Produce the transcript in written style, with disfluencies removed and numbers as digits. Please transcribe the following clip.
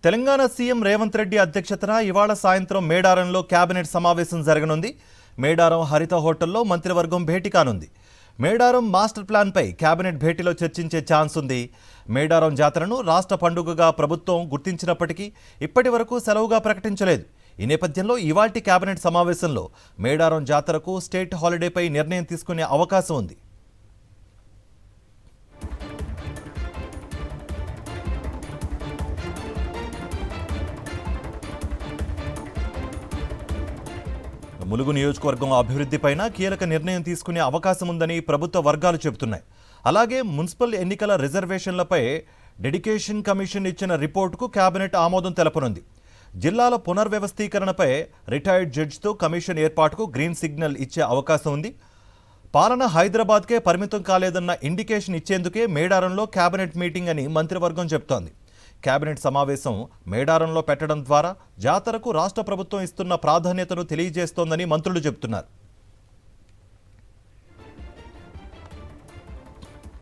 Telangana CM Revanth Reddy అధ్యక్షతన ఇవాళ సాయంత్రం మేడారంలో కేబినెట్ సమావేశం జరగనుంది. మేడారం హరిత హోటల్లో మంత్రివర్గం భేటీ కానుంది. మేడారం మాస్టర్ ప్లాన్పై కేబినెట్ భేటీలో చర్చించే ఛాన్స్ ఉంది. మేడారం జాతరను రాష్ట్ర పండుగగా ప్రభుత్వం గుర్తించినప్పటికీ ఇప్పటి వరకు సెలవుగా ప్రకటించలేదు. ఈ నేపథ్యంలో ఇవాల్టి కేబినెట్ సమావేశంలో మేడారం జాతరకు స్టేట్ హాలిడేపై నిర్ణయం తీసుకునే అవకాశం ఉంది. ములుగు నియోజకవర్గం అభివృద్ధిపైన కీలక నిర్ణయం తీసుకునే అవకాశం ఉందని ప్రభుత్వ వర్గాలు చెబుతున్నాయి. అలాగే మున్సిపల్ ఎన్నికల రిజర్వేషన్లపై డెడికేషన్ కమిషన్ ఇచ్చిన రిపోర్టుకు కేబినెట్ ఆమోదం తెలపనుంది. జిల్లాల పునర్వ్యవస్థీకరణపై రిటైర్డ్ జడ్జితో కమిషన్ ఏర్పాటుకు గ్రీన్ సిగ్నల్ ఇచ్చే అవకాశం ఉంది. పాలన హైదరాబాద్కే పరిమితం కాలేదన్న ఇండికేషన్ ఇచ్చేందుకే మేడారంలో కేబినెట్ మీటింగ్ అని మంత్రివర్గం చెబుతోంది. కేబినెట్ సమావేశం మేడారంలో పెట్టడం ద్వారా జాతరకు రాష్ట్ర ప్రభుత్వం ఇస్తున్న ప్రాధాన్యతను తెలియజేస్తోందని మంత్రులు చెబుతున్నారు.